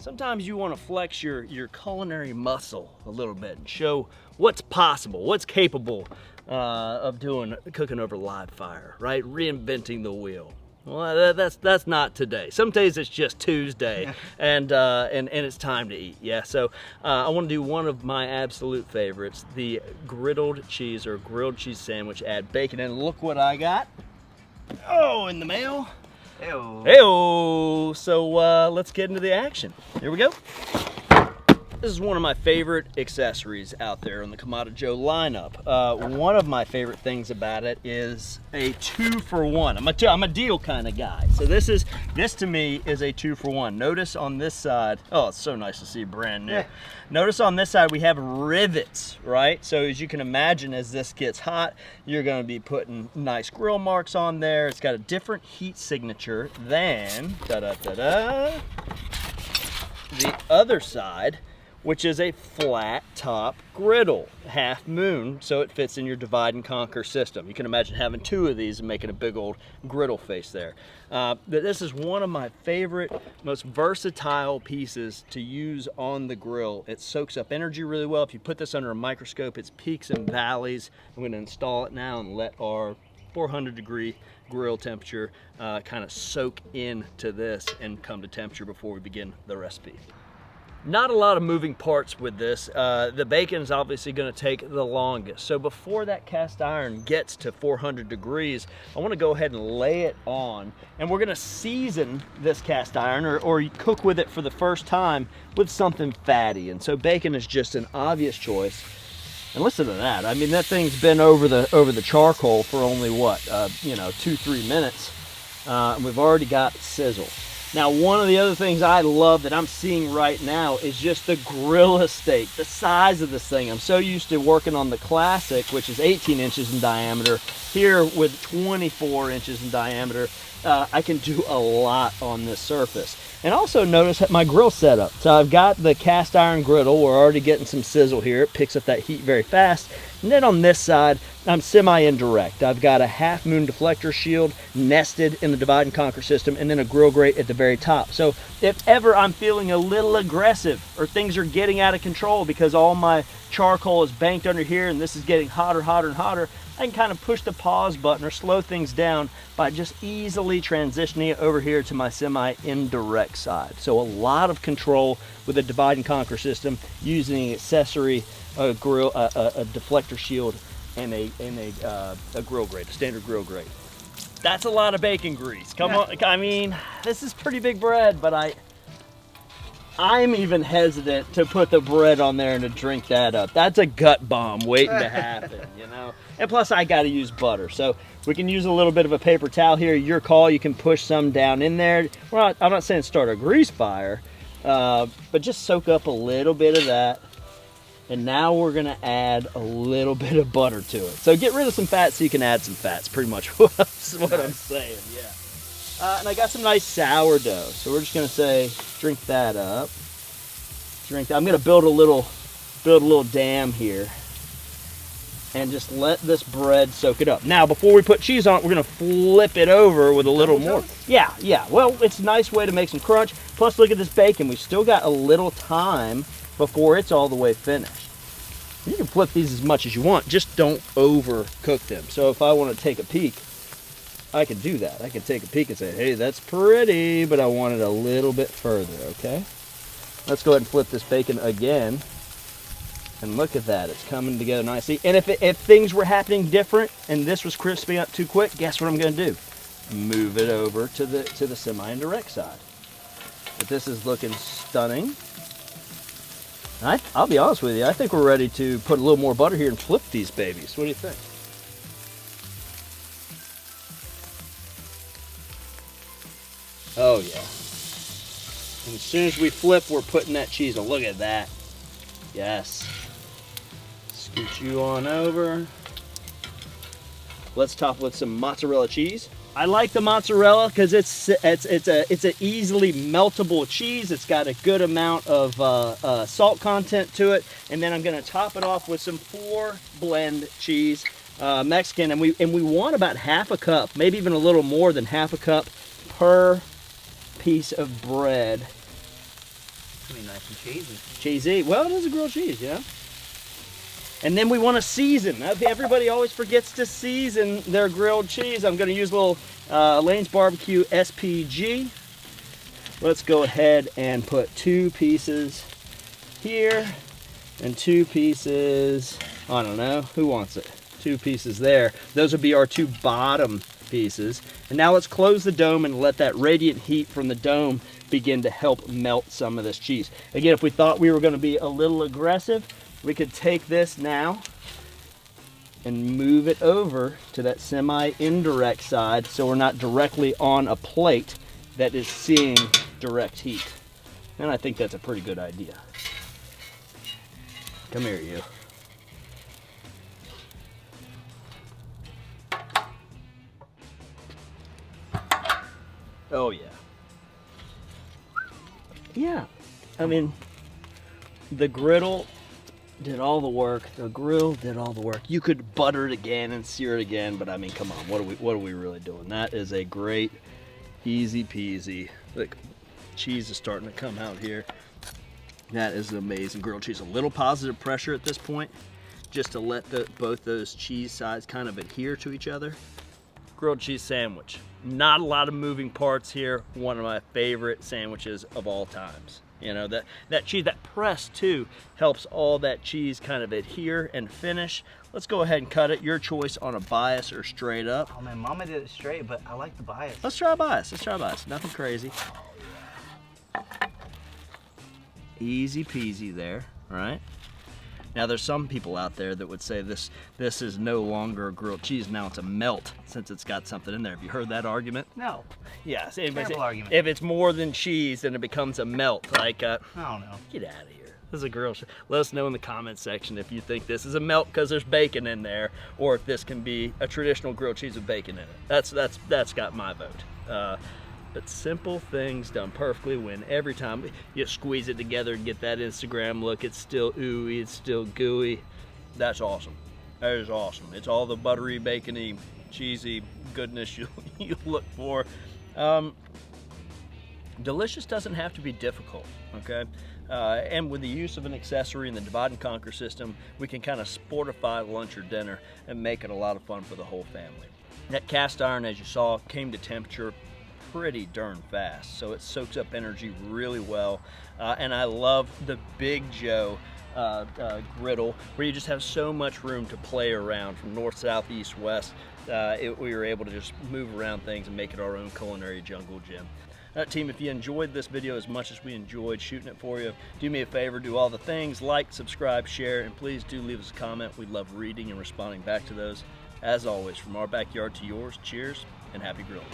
Sometimes you want to flex your culinary muscle a little bit and show what's possible, what's capable of cooking over live fire, right? Reinventing the wheel. Well, that's not today. Some days it's just Tuesday, and it's time to eat. Yeah, so I want to do one of my absolute favorites, the griddled cheese or grilled cheese sandwich. Add bacon, and look what I got. Oh, in the mail. Heyo. Heyo. So let's get into the action. Here we go. This is one of my favorite accessories out there on the Kamado Joe lineup. One of my favorite things about it is a 2-for-1. I'm a deal kind of guy. So this to me is a 2-for-1. Notice on this side, oh, it's so nice to see brand new. Yeah. Notice on this side we have rivets, right? So as you can imagine, as this gets hot, you're going to be putting nice grill marks on there. It's got a different heat signature than the other side, which is a flat top griddle, half moon, so it fits in your divide and conquer system. You can imagine having two of these and making a big old griddle face there. This is one of my favorite, most versatile pieces to use on the grill. It soaks up energy really well. If you put this under a microscope, it's peaks and valleys. I'm gonna install it now and let our 400-degree grill temperature kind of soak into this and come to temperature before we begin the recipe. Not a lot of moving parts with this. The bacon is obviously going to take the longest. So before that cast iron gets to 400 degrees, I want to go ahead and lay it on. And we're going to season this cast iron or cook with it for the first time with something fatty. And so bacon is just an obvious choice. And listen to that. I mean, that thing's been over the charcoal for only what, 2-3 minutes. And we've already got sizzle. Now, one of the other things I love that I'm seeing right now is just the grill estate, the size of this thing. I'm so used to working on the Classic, which is 18 inches in diameter. Here with 24 inches in diameter, I can do a lot on this surface. And also notice my grill setup. So I've got the cast iron griddle. We're already getting some sizzle here. It picks up that heat very fast. And then on this side, I'm semi-indirect. I've got a half moon deflector shield nested in the divide and conquer system, and then a grill grate at the very top. So if ever I'm feeling a little aggressive or things are getting out of control because all my charcoal is banked under here and this is getting hotter, hotter, and hotter, I can kind of push the pause button or slow things down by just easily transitioning it over here to my semi-indirect side. So a lot of control with the divide and conquer system using an accessory, a grill, a deflector shield, and a grill grate, a standard grill grate. That's a lot of bacon grease. Come on, I mean, this is pretty big bread, but I'm even hesitant to put the bread on there and to drink that up. That's a gut bomb waiting to happen, you know? And plus I gotta use butter. So we can use a little bit of a paper towel here. Your call, you can push some down in there. I'm not saying start a grease fire, but just soak up a little bit of that. And now we're gonna add a little bit of butter to it. So get rid of some fat so you can add some fats, pretty much what I'm saying, yeah. And I got some nice sourdough. So we're just gonna say, drink that up. I'm gonna build a little dam here and just let this bread soak it up. Now, before we put cheese on it, we're gonna flip it over with a little more. Yeah. Well, it's a nice way to make some crunch. Plus, look at this bacon. We've still got a little time before it's all the way finished. You can flip these as much as you want, just don't overcook them. So if I want to take a peek, I can do that. I can take a peek and say, hey, that's pretty, but I want it a little bit further, okay? Let's go ahead and flip this bacon again. And look at that, it's coming together nicely. And if things were happening different and this was crisping up too quick, guess what I'm gonna do? Move it over to the semi-indirect side. But this is looking stunning. I'll be honest with you, I think we're ready to put a little more butter here and flip these babies. What do you think? Oh yeah. And as soon as we flip, we're putting that cheese on. Look at that. Yes. Scoot you on over. Let's top with some mozzarella cheese. I like the mozzarella because it's an easily meltable cheese. It's got a good amount of salt content to it, and then I'm going to top it off with some 4 blend cheese, Mexican, and we want about half a cup, maybe even a little more than half a cup per piece of bread It's gonna be nice and cheesy. Cheesy. Well, it is a grilled cheese, you know? And then we want to season. Everybody always forgets to season their grilled cheese. I'm going to use a little Lane's Barbecue SPG. Let's go ahead and put 2 pieces here and 2 pieces, I don't know, who wants it? 2 pieces there. Those would be our 2 bottom pieces. And now let's close the dome and let that radiant heat from the dome begin to help melt some of this cheese. Again, if we thought we were going to be a little aggressive, we could take this now and move it over to that semi-indirect side so we're not directly on a plate that is seeing direct heat. And I think that's a pretty good idea. Come here, you. Oh yeah. Yeah, I mean, the griddle did all the work. The grill did all the work. You could butter it again and sear it again, but I mean, come on, what are we really doing? That is a great, easy peasy. Look, cheese is starting to come out here. That is an amazing grilled cheese. A little positive pressure at this point, just to let both those cheese sides kind of adhere to each other. Grilled cheese sandwich. Not a lot of moving parts here. One of my favorite sandwiches of all times. You know, that cheese, that press too, helps all that cheese kind of adhere and finish. Let's go ahead and cut it. Your choice on a bias or straight up. Oh man, Mama did it straight, but I like the bias. Let's try a bias. Let's try a bias. Nothing crazy. Easy peasy there, right? Now there's some people out there that would say this is no longer a grilled cheese, now it's a melt since it's got something in there. Have you heard that argument? No. Yes. Terrible argument. If it's more than cheese, then it becomes a melt. Like, I don't know. Get out of here. This is a grilled cheese. Let us know in the comments section if you think this is a melt because there's bacon in there, or if this can be a traditional grilled cheese with bacon in it. That's got my vote. But simple things done perfectly win every time. You squeeze it together and get that Instagram look. It's still ooey, it's still gooey. That's awesome. That is awesome. It's all the buttery, bacony, cheesy goodness you look for. Delicious doesn't have to be difficult, okay? And with the use of an accessory in the divide and conquer system, we can kind of sportify lunch or dinner and make it a lot of fun for the whole family. That cast iron, as you saw, came to temperature pretty darn fast, so it soaks up energy really well. And I love the Big Joe griddle, where you just have so much room to play around from north, south, east, west. We were able to just move around things and make it our own culinary jungle gym. Team, if you enjoyed this video as much as we enjoyed shooting it for you, do me a favor, do all the things, like, subscribe, share, and please do leave us a comment. We love reading and responding back to those. As always, from our backyard to yours, cheers and happy grilling.